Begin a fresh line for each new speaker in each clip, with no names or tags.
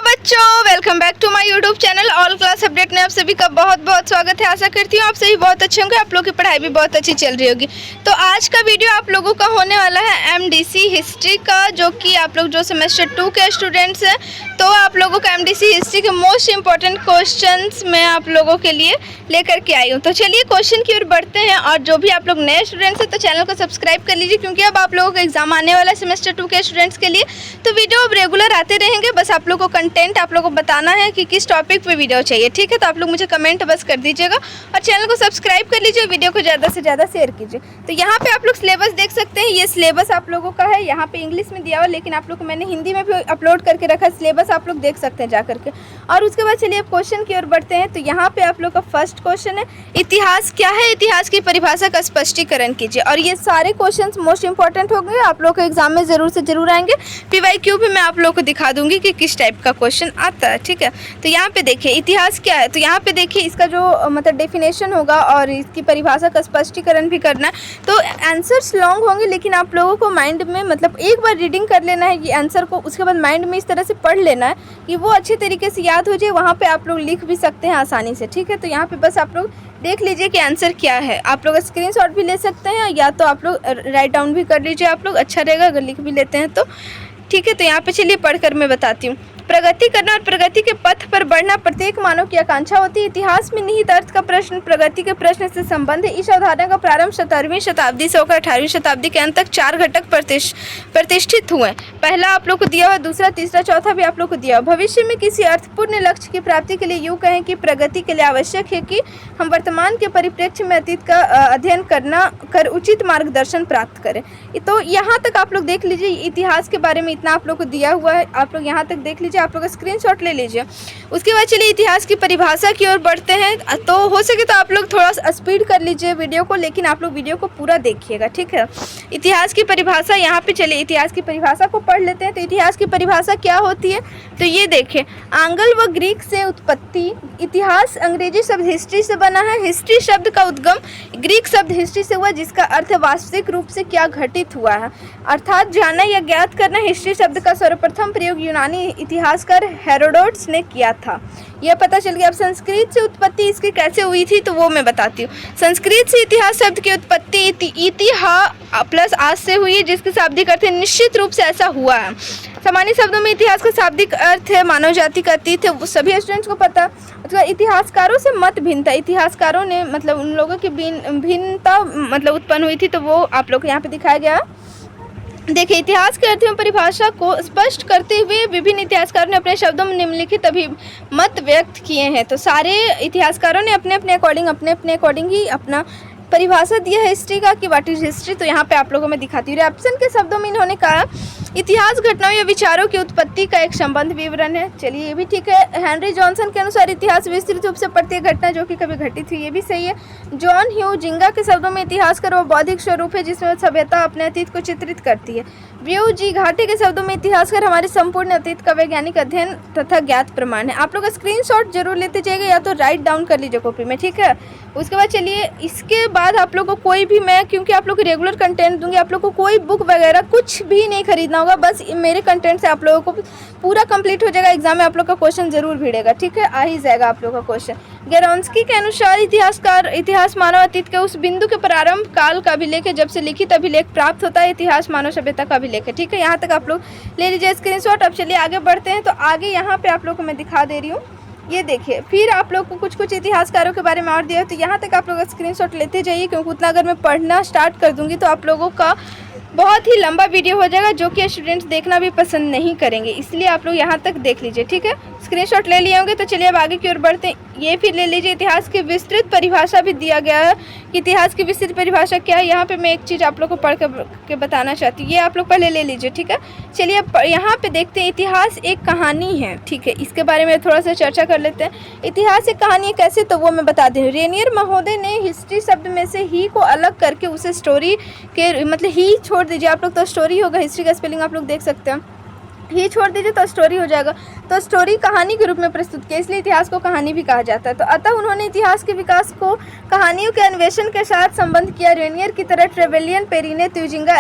बच्चों, welcome back to my YouTube channel all class update में आप सभी का बहुत बहुत स्वागत है। आशा करती हूँ आप सभी बहुत अच्छे होंगे, आप लोगों की पढ़ाई भी बहुत अच्छी चल रही होगी। तो आज का वीडियो आप लोगों का होने वाला है एमडीसी हिस्ट्री का, जो कि आप लोग जो सेमेस्टर 2 के स्टूडेंट्स हैं, तो आप लोगों का एमडीसी हिस्ट्री के मोस्ट इंपॉर्टेंट क्वेश्चंस मैं आप लोगों के लिए लेकर के आई हूँ। तो चलिए क्वेश्चन की ओर बढ़ते हैं। और जो भी आप लोग नए स्टूडेंट्स हैं तो चैनल को सब्सक्राइब कर लीजिए, क्योंकि अब आप लोगों का एग्जाम आने वाला है सेमेस्टर 2 के स्टूडेंट्स के लिए। तो वीडियो अब रेगुलर आते रहेंगे, बस आप लोगों को कंटेंट आप लोगों को बताना है कि किस टॉपिक पे वीडियो चाहिए, ठीक है। तो आप लोग मुझे कमेंट बस कर दीजिएगा और चैनल को सब्सक्राइब कर लीजिए, वीडियो को ज़्यादा से ज़्यादा शेयर कीजिए। तो यहाँ पे आप लोग सिलेबस देख सकते हैं, ये सिलेबस आप लोगों का है। यहाँ पे इंग्लिश में दिया हुआ, लेकिन आप लोग को मैंने हिंदी में भी अपलोड करके रखा है। सिलेबस आप लोग देख सकते हैं जा करके। और उसके बाद चलिए अब क्वेश्चन की ओर बढ़ते हैं। तो यहाँ पे आप लोग का फर्स्ट क्वेश्चन है, इतिहास क्या है, इतिहास की परिभाषा का स्पष्टीकरण कीजिए। और ये सारे क्वेश्चंस मोस्ट इंपॉर्टेंट होंगे, आप लोग के एग्जाम में ज़रूर से ज़रूर आएंगे। PYQ भी मैं आप लोग को दिखा दूंगी कि किस टाइप का क्वेश्चन आता है, ठीक है। तो यहाँ पे देखिए इतिहास क्या है, तो यहाँ पे देखिए इसका जो मतलब डेफिनेशन होगा और इसकी परिभाषा का स्पष्टीकरण भी करना है। तो आंसर्स लॉन्ग होंगे, लेकिन आप लोगों को माइंड में मतलब एक बार रीडिंग कर लेना है ये आंसर को, उसके बाद माइंड में इस तरह से पढ़ लेना है कि वो अच्छे तरीके से याद हो जाए। वहाँ पे आप लोग लिख भी सकते हैं आसानी से, ठीक है। तो यहाँ पे बस आप लोग देख लीजिए कि आंसर क्या है। आप लोग स्क्रीनशॉट भी ले सकते हैं, या तो आप लोग राइट डाउन भी कर लीजिए, आप लोग अच्छा रहेगा अगर लिख भी लेते हैं तो, ठीक है। तो यहाँ पे चलिए पढ़कर मैं बताती हूँ। प्रगति करना और प्रगति के पथ पर बढ़ना प्रत्येक मानव की आकांक्षा होती है। इतिहास में निहित अर्थ का प्रश्न प्रगति के प्रश्न से संबंध है। इस अवधारणा का प्रारंभ 17वीं शताब्दी से होकर 18वीं शताब्दी के अंत तक 4 घटक प्रतिष्ठित हुए। पहला आप लोग को दिया हुआ, दूसरा, तीसरा, चौथा भी आप लोग को दिया हुआ। भविष्य में किसी अर्थपूर्ण लक्ष्य की प्राप्ति के लिए यूँ कहें कि प्रगति के लिए आवश्यक है कि हम वर्तमान के परिप्रेक्ष्य में अतीत का अध्ययन कर उचित मार्गदर्शन प्राप्त करें। तो यहाँ तक आप लोग देख लीजिए, इतिहास के बारे में इतना आप लोग को दिया हुआ है। आप लोग यहाँ तक देख लीजिए, आप लोग स्क्रीनशॉट ले लीजिए। उसके बाद चलिए इतिहास की परिभाषा की ओर बढ़ते हैं। तो हो सके तो आप लोग थोड़ा सा स्पीड कर लीजिए वीडियो को, लेकिन आप लोग वीडियो को पूरा देखिएगा, ठीक है। इतिहास की परिभाषा, यहाँ पे चलिए इतिहास की परिभाषा को पढ़ लेते हैं। तो इतिहास की परिभाषा क्या होती है, तो ये देखिए, आंग्ल व ग्रीक से उत्पत्ति। इतिहास अंग्रेजी शब्द हिस्ट्री से बना है। हिस्ट्री शब्द का उद्गम ग्रीक शब्द हिस्ट्री से हुआ, जिसका अर्थ वास्तविक रूप से क्या घटित हुआ है, अर्थात जानना या ज्ञात करना। हिस्ट्री शब्द का सर्वप्रथम प्रयोग यूनानी इतिहासकार हेरोडोटस ने किया था। यह पता चल गया। अब संस्कृत से उत्पत्ति इसकी कैसे हुई थी, तो वो मैं बताती हूँ। संस्कृत से इतिहास शब्द की उत्पत्ति इतिहा प्लस आज से हुई है, जिसके शाब्दिक अर्थ है निश्चित रूप से ऐसा हुआ है। सामान्य शब्दों में इतिहास का शाब्दिक अर्थ है मानव जाति का अतीत है, वो सभी स्टूडेंट्स को पता। उसका इतिहासकारों से मत भिन्नता, इतिहासकारों ने मतलब उन लोगों की भिन्नता मतलब उत्पन्न हुई थी, तो वो आप लोग को यहाँ पे दिखाया गया। देखिए, इतिहास के अर्थ में परिभाषा को स्पष्ट करते हुए विभिन्न इतिहासकारों ने अपने शब्दों में निम्नलिखित अभिमत व्यक्त किए हैं। तो सारे इतिहासकारों ने अपने अपने अकॉर्डिंग ही अपना परिभाषा दिया है हिस्ट्री का कि व्हाट इज हिस्ट्री। तो यहाँ पे आप लोगों में दिखाती हूँ। ऑप्शन के शब्दों में इन्होंने कहा इतिहास घटनाओं या विचारों की उत्पत्ति का एक संबंध विवरण है। चलिए ये भी ठीक है। हेनरी जॉनसन के अनुसार इतिहास विस्तृत रूप से प्रत्येक घटना जो कि कभी घटित हुई, ये भी सही है। जॉन ह्यू जिंगा के शब्दों में इतिहास का वो बौद्धिक स्वरूप है जिसमें सभ्यता अपने अतीत को चित्रित करती है। व्यू जी घाटे के शब्दों में इतिहासकार हमारे संपूर्ण अतीत का वैज्ञानिक अध्ययन तथा ज्ञात प्रमाण है। आप लोग स्क्रीनशॉट जरूर लेते जाइएगा, या तो राइट डाउन कर लीजिए कॉपी में, ठीक है। उसके बाद चलिए इसके बाद आप लोग को कोई भी, मैं क्योंकि आप लोग को रेगुलर कंटेंट दूंगी, आप लोग को कोई बुक वगैरह कुछ भी नहीं खरीदना होगा, बस मेरे कंटेंट से आप लोगों को पूरा कंप्लीट हो जाएगा। एग्जाम में आप लोग का क्वेश्चन जरूर भिड़ेगा, ठीक है, आ ही जाएगा आप लोग का क्वेश्चन। गेरोन्स्की के अनुसार इतिहास मानव अतीत के उस बिंदु के प्रारंभ काल का अभिलेख है जब से लिखित अभिलेख प्राप्त होता है। इतिहास मानव सभ्यता का अभिलेख है, ठीक है। यहाँ तक आप लोग ले लीजिए स्क्रीनशॉट। अब चलिए आगे बढ़ते हैं। तो आगे यहाँ पे आप लोग को मैं दिखा दे रही हूँ, ये देखिए। फिर आप लोग को कुछ इतिहासकारों के बारे में और दिया है, तो यहाँ तक आप लोग स्क्रीनशॉट लेते जाइए, क्योंकि उतना अगर मैं पढ़ना स्टार्ट कर दूँगी तो आप लोगों का बहुत ही लंबा वीडियो हो जाएगा, जो कि स्टूडेंट्स देखना भी पसंद नहीं करेंगे। इसलिए आप लोग यहाँ तक देख लीजिए, ठीक है। स्क्रीनशॉट ले लिए होंगे। तो चलिए अब आगे की ओर बढ़ते हैं। ये फिर ले लीजिए, इतिहास की विस्तृत परिभाषा भी दिया गया है कि इतिहास की विस्तृत परिभाषा क्या है। यहाँ पे मैं एक चीज़ आप लोग को पढ़ के बताना चाहती हूँ, ये आप लोग पहले ले लीजिए, ठीक है। चलिए यहाँ पे देखते हैं, इतिहास एक कहानी है, ठीक है। इसके बारे में थोड़ा सा चर्चा कर लेते हैं। इतिहास एक कहानी है कैसे, तो वो मैं बता दूँ। रेनियर महोदय ने हिस्ट्री शब्द में से ही को अलग करके उसे स्टोरी के मतलब ही छोड़ दीजिए आप लोग, तो स्टोरी होगा। हिस्ट्री का स्पेलिंग आप लोग देख सकते हैं, ही छोड़ दीजिए तो स्टोरी हो जाएगा। तो स्टोरी कहानी के रूप में प्रस्तुत किया, इसलिए इतिहास को कहानी भी कहा जाता है। तो अतः उन्होंने इतिहास के विकास को कहानियों के अन्वेषण के साथ संबंध किया। रेनियर की तरह ट्रेवेलियन, पेरिने, त्यूजिंगा,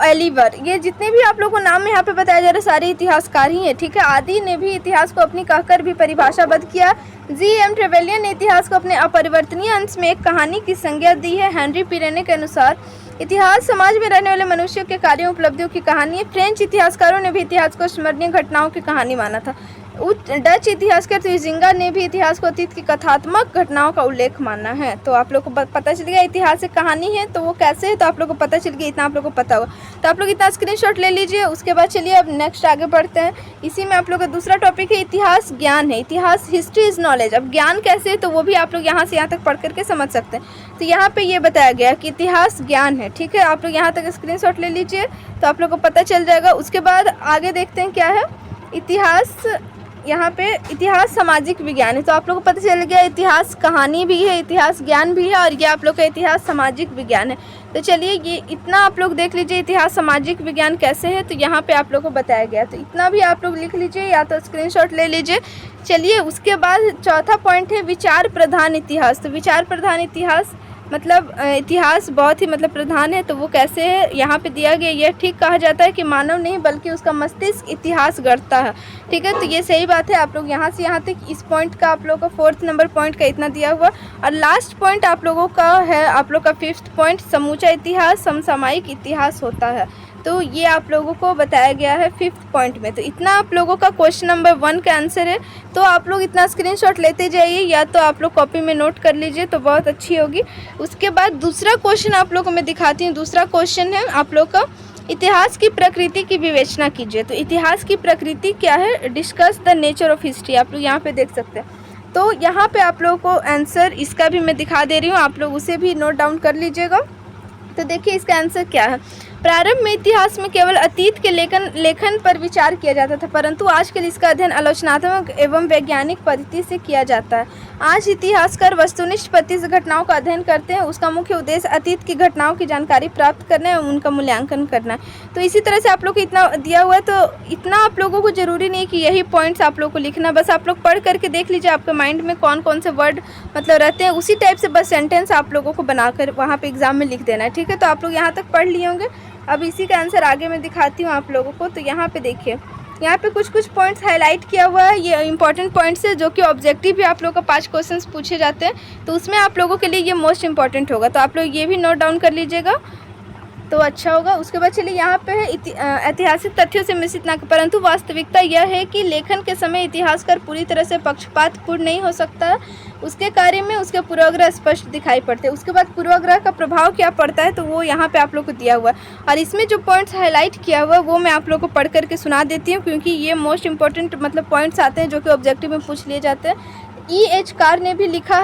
एलिवर, ये जितने भी आप लोगों को नाम यहाँ पे बताया जा रहा है सारे इतिहासकार ही हैं, ठीक है। आदि ने भी इतिहास को अपनी कहकर भी परिभाषाबद्ध किया। जी.एम. ट्रेवेलियन ने इतिहास को अपने अपरिवर्तनीय अंश में एक कहानी की संज्ञा दी है। हेनरी पिरेने के अनुसार इतिहास समाज में रहने वाले मनुष्यों के कार्यों उपलब्धियों की कहानी है। फ्रेंच इतिहासकारों ने भी इतिहास को स्मरणीय घटनाओं की कहानी माना था। डच इतिहासकार त्विजिंगा ने भी इतिहास को अतीत की कथात्मक घटनाओं का उल्लेख माना है। तो आप लोग को पता चल गया इतिहास एक कहानी है, तो वो कैसे है तो आप लोग को पता चल गया, इतना आप लोग को पता होगा। तो आप लोग इतना स्क्रीनशॉट ले लीजिए। उसके बाद चलिए अब नेक्स्ट आगे बढ़ते हैं। इसी में आप लोग का दूसरा टॉपिक है इतिहास ज्ञान है। इतिहास हिस्ट्री इज नॉलेज। अब ज्ञान कैसे है तो वो भी आप लोग यहाँ से यहाँ तक पढ़ करके समझ सकते हैं। तो यहाँ पे ये बताया गया कि इतिहास ज्ञान है, ठीक है। आप लोग यहाँ तक स्क्रीनशॉट ले लीजिए तो आप लोग को पता चल जाएगा। उसके बाद आगे देखते हैं क्या है इतिहास। यहाँ पे इतिहास सामाजिक विज्ञान है। तो आप लोग को पता चल गया इतिहास कहानी भी है, इतिहास ज्ञान भी है, और ये आप लोग का इतिहास सामाजिक विज्ञान है। तो चलिए ये इतना आप लोग देख लीजिए इतिहास सामाजिक विज्ञान कैसे है, तो यहाँ पे आप लोग को बताया गया। तो इतना भी आप लोग लिख लीजिए या तो स्क्रीनशॉट ले लीजिए। चलिए उसके बाद चौथा पॉइंट है विचार प्रधान इतिहास। तो विचार प्रधान इतिहास मतलब इतिहास बहुत ही मतलब प्रधान है। तो वो कैसे है यहाँ पे दिया गया। यह ठीक कहा जाता है कि मानव नहीं बल्कि उसका मस्तिष्क इतिहास गढ़ता है, ठीक है। तो ये सही बात है। आप लोग यहाँ से यहाँ तक इस पॉइंट का आप लोगों का 4th नंबर पॉइंट का इतना दिया हुआ। और लास्ट पॉइंट आप लोगों का है आप लोग का 5th पॉइंट समूचा इतिहास समसामयिक इतिहास होता है। तो ये आप लोगों को बताया गया है 5th पॉइंट में। तो इतना आप लोगों का क्वेश्चन नंबर 1 का आंसर है। तो आप लोग इतना स्क्रीनशॉट लेते जाइए या तो आप लोग कॉपी में नोट कर लीजिए तो बहुत अच्छी होगी। उसके बाद दूसरा क्वेश्चन आप लोगों को मैं दिखाती हूँ। दूसरा क्वेश्चन है आप लोग का इतिहास की प्रकृति की विवेचना कीजिए। तो इतिहास की प्रकृति क्या है, discuss the nature of history. आप लोग यहाँ पे देख सकते हैं। तो यहाँ पे आप लोगों को आंसर इसका भी मैं दिखा दे रही हूँ, आप लोग उसे भी नोट डाउन कर लीजिएगा। तो देखिए इसका आंसर क्या है। प्रारंभ में इतिहास में केवल अतीत के लेखन पर विचार किया जाता था, परंतु आजकल इसका अध्ययन आलोचनात्मक एवं वैज्ञानिक पद्धति से किया जाता है। आज इतिहासकार वस्तुनिष्ठ पद्धति से घटनाओं का अध्ययन करते हैं। उसका मुख्य उद्देश्य अतीत की घटनाओं की जानकारी प्राप्त करना है, उनका मूल्यांकन करना है। तो इसी तरह से आप लोग को इतना दिया हुआ है। तो इतना आप लोगों को ज़रूरी नहीं कि यही पॉइंट्स आप लोग को लिखना, बस आप लोग पढ़ करके देख लीजिए आपके माइंड में कौन कौन से वर्ड मतलब रहते हैं, उसी टाइप से बस सेंटेंस आप लोगों को बनाकर वहाँ पर एग्जाम में लिख देना है, ठीक है। तो आप लोग यहाँ तक पढ़ लिए होंगे। अब इसी का आंसर आगे मैं दिखाती हूँ आप लोगों को। तो यहाँ पे देखिए यहाँ पे कुछ पॉइंट्स हाईलाइट किया हुआ है। ये इंपॉर्टेंट पॉइंट्स है जो कि ऑब्जेक्टिव भी आप लोगों का 5 क्वेश्चंस पूछे जाते हैं, तो उसमें आप लोगों के लिए ये मोस्ट इंपॉर्टेंट होगा। तो आप लोग ये भी नोट डाउन कर लीजिएगा तो अच्छा होगा। उसके बाद चलिए यहाँ पे है ऐतिहासिक तथ्यों से मिश्रित न, परंतु वास्तविकता यह है कि लेखन के समय इतिहासकार पूरी तरह से पक्षपातपूर्ण नहीं हो सकता। उसके कार्य में उसके पूर्वाग्रह स्पष्ट दिखाई पड़ते हैं। उसके बाद पूर्वाग्रह का प्रभाव क्या पड़ता है तो वो यहाँ पे आप लोग को दिया हुआ है। और इसमें जो पॉइंट्स हाईलाइट किया हुआ है वो मैं आप लोग को पढ़ करके सुना देती हूँ, क्योंकि ये मोस्ट इंपॉर्टेंट मतलब पॉइंट्स आते हैं जो कि ऑब्जेक्टिव में पूछ लिए जाते हैं। E.H. कार ने भी लिखा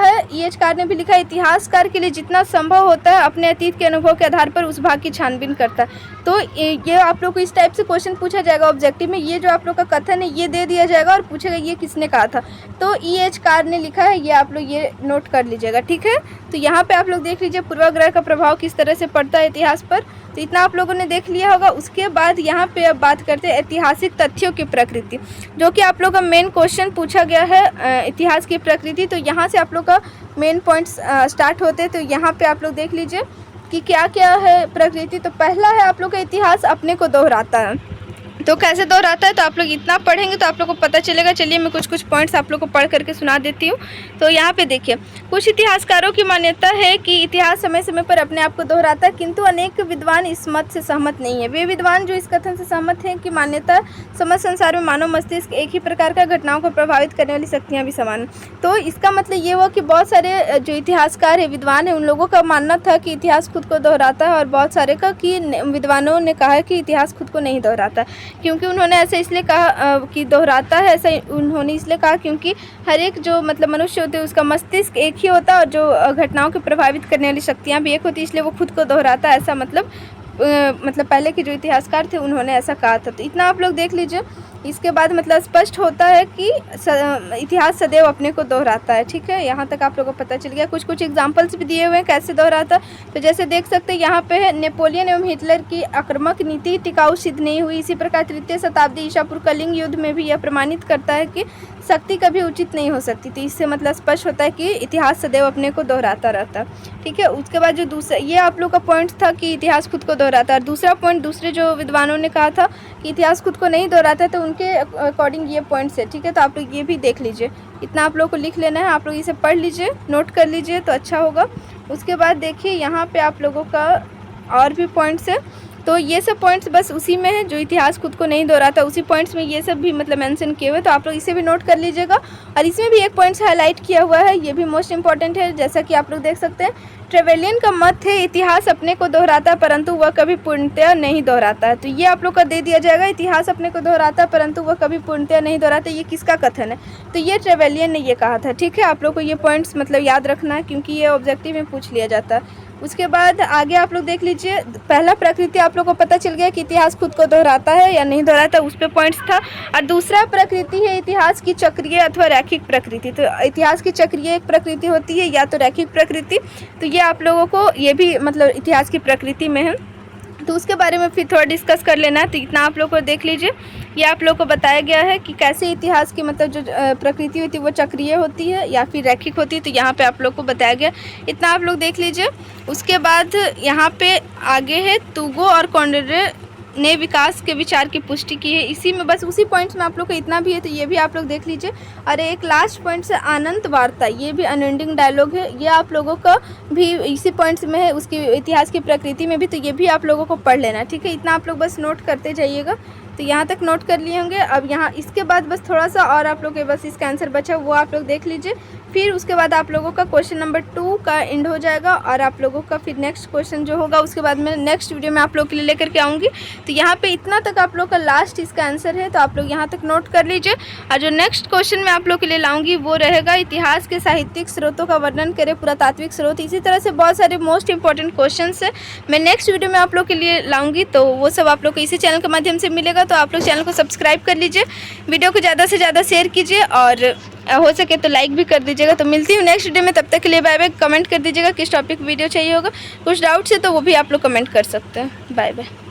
है इतिहासकार के लिए जितना संभव होता है अपने अतीत के अनुभव के आधार पर उस भाग की छानबीन करता है। तो ये आप लोग को इस टाइप से क्वेश्चन पूछा जाएगा ऑब्जेक्टिव में। ये जो आप लोग का कथन है ये दे दिया जाएगा और पूछेगा ये किसने कहा था। तो E.H. कार ने लिखा है, ये आप लोग ये नोट कर लीजिएगा, ठीक है। तो यहाँ पे आप लोग देख लीजिए पूर्वाग्रह का प्रभाव किस तरह से पड़ता है इतिहास पर। तो इतना आप लोगों ने देख लिया होगा। उसके बाद यहाँ पे अब बात करते हैं ऐतिहासिक तथ्यों की प्रकृति, जो कि आप लोग का मेन क्वेश्चन पूछा गया है इतिहास की प्रकृति। तो यहाँ से आप लोग का मेन पॉइंट्स स्टार्ट होते हैं। तो यहाँ पे आप लोग देख लीजिए कि क्या क्या है प्रकृति। तो पहला है आप लोग का इतिहास अपने को दोहराता है। तो कैसे दोहराता है तो आप लोग इतना पढ़ेंगे तो आप लोग को पता चलेगा। चलिए मैं कुछ पॉइंट्स आप लोग को पढ़ करके सुना देती हूँ। तो यहाँ पे देखिए कुछ इतिहासकारों की मान्यता है कि इतिहास समय समय पर अपने आप को दोहराता है, किंतु अनेक विद्वान इस मत से सहमत नहीं है। वे विद्वान जो इस कथन से सहमत हैं कि मान्यता समस्त संसार में मानव मस्तिष्क एक ही प्रकार का घटनाओं को प्रभावित करने वाली शक्तियाँ भी समान। तो इसका मतलब ये हुआ कि बहुत सारे जो इतिहासकार है विद्वान है उन लोगों का मानना था कि इतिहास खुद को दोहराता है, और बहुत सारे का कि विद्वानों ने कहा कि इतिहास खुद को नहीं दोहराता। क्योंकि उन्होंने ऐसे इसलिए कहा कि दोहराता है, ऐसा उन्होंने इसलिए कहा क्योंकि हर एक जो मतलब मनुष्य होते हैं उसका मस्तिष्क एक ही होता है और जो घटनाओं को प्रभावित करने वाली शक्तियाँ भी एक होती है, इसलिए वो खुद को दोहराता है। ऐसा मतलब पहले के जो इतिहासकार थे उन्होंने ऐसा कहा था। तो इतना आप लोग देख लीजिए। इसके बाद मतलब स्पष्ट होता है कि इतिहास सदैव अपने को दोहराता है। ठीक है, यहाँ तक आप लोगों को पता चल गया। कुछ एग्जाम्पल्स भी दिए हुए हैं कैसे दोहराता। तो जैसे देख सकते हैं यहाँ पे है, नेपोलियन एवं हिटलर की आक्रामक नीति टिकाऊ सिद्ध नहीं हुई। इसी प्रकार 3वीं शताब्दी ईसा पूर्व कलिंग युद्ध में भी यह प्रमाणित करता है कि शक्ति कभी उचित नहीं हो सकती। तो इससे मतलब स्पष्ट होता है कि इतिहास सदैव अपने को दोहराता रहता है। ठीक है, उसके बाद जो दूसरा, ये आप लोग का पॉइंट था कि इतिहास खुद को दोहराता है। और दूसरा पॉइंट दूसरे जो विद्वानों ने कहा था कि इतिहास खुद को नहीं दोहराता है, तो उनके अकॉर्डिंग ये पॉइंट्स है। ठीक है, तो आप लोग ये भी देख लीजिए, इतना आप लोग को लिख लेना है। आप लोग इसे पढ़ लीजिए, नोट कर लीजिए तो अच्छा होगा। उसके बाद देखिए यहाँ पे आप लोगों का और भी पॉइंट्स है। तो ये सब पॉइंट्स बस उसी में है जो इतिहास खुद को नहीं दोहराता, उसी पॉइंट्स में ये सब भी मतलब मेंशन किए हुए। तो आप लोग इसे भी नोट कर लीजिएगा। और इसमें भी एक पॉइंट्स हाईलाइट किया हुआ है, ये भी मोस्ट इंपॉर्टेंट है। जैसा कि आप लोग देख सकते हैं, ट्रेवेलियन का मत है इतिहास अपने को दोहराता है परंतु वह कभी पूर्णतया नहीं दोहराता है। तो ये आप लोग का दे दिया जाएगा, इतिहास अपने को दोहराता है परंतु वह कभी पूर्णतया नहीं दोहराता। ये किसका कथन है? तो ये ट्रेवेलियन ने ये कहा था। ठीक है, आप लोग को ये पॉइंट्स मतलब याद रखना है क्योंकि ये ऑब्जेक्टिव में पूछ लिया जाता है। उसके बाद आगे आप लोग देख लीजिए, पहला प्रकृति आप लोग को पता चल गया कि इतिहास खुद को दोहराता है या नहीं दोहराता, उस पर पॉइंट्स था। और दूसरा प्रकृति है इतिहास की चक्रीय अथवा रैखिक प्रकृति। तो इतिहास की चक्रीय एक प्रकृति होती है या तो रैखिक प्रकृति। तो ये आप लोगों को ये भी मतलब इतिहास की प्रकृति में है, तो उसके बारे में फिर थोड़ा डिस्कस कर लेना है। तो इतना आप लोग को देख लीजिए, ये आप लोग को बताया गया है कि कैसे इतिहास की मतलब जो प्रकृति होती है वो चक्रीय होती है या फिर रैखिक होती है। तो यहाँ पे आप लोग को बताया गया, इतना आप लोग देख लीजिए। उसके बाद यहाँ पे आगे है, तुगो और कॉन्डरे ने विकास के विचार की पुष्टि की है। इसी में बस उसी पॉइंट्स में आप लोग को इतना भी है, तो ये भी आप लोग देख लीजिए। और एक लास्ट पॉइंट है अनंत वार्ता, ये भी अनएंडिंग डायलॉग है, ये आप लोगों का भी इसी पॉइंट्स में है, उसकी इतिहास की प्रकृति में भी। तो ये भी आप लोगों को पढ़ लेना। ठीक है, इतना आप लोग बस नोट करते जाइएगा। तो यहाँ तक नोट कर लिए होंगे। अब यहाँ इसके बाद बस थोड़ा सा और आप लोग के बस इसका आंसर बचा, वो आप लोग देख लीजिए। फिर उसके बाद आप लोगों का क्वेश्चन नंबर 2 का एंड हो जाएगा और आप लोगों का फिर नेक्स्ट क्वेश्चन जो होगा उसके बाद मैं नेक्स्ट वीडियो में आप लोग के लिए लेकर के आऊँगी। तो यहाँ पे इतना तक आप लोग का लास्ट इसका आंसर है, तो आप लोग यहाँ तक नोट कर लीजिए। और जो नेक्स्ट क्वेश्चन मैं आप लोग के लिए लाऊंगी वो रहेगा, इतिहास के साहित्यिक स्रोतों का वर्णन करें, पुरातात्विक स्रोत। इसी तरह से बहुत सारे मोस्ट इंपॉर्टेंट क्वेश्चन है मैं नेक्स्ट वीडियो में आप लोग के लिए लाऊंगी। तो वो सब आप लोग को इसी चैनल के माध्यम से मिलेगा। तो आप लोग चैनल को सब्सक्राइब कर लीजिए, वीडियो को ज़्यादा से ज़्यादा शेयर कीजिए और हो सके तो लाइक भी कर दीजिएगा। तो मिलती हूँ नेक्स्ट वीडियो में, तब तक के लिए बाय बाय। कमेंट कर दीजिएगा किस टॉपिक वीडियो चाहिए होगा, कुछ डाउट्स है तो वो भी आप लोग कमेंट कर सकते हैं। Bye bye.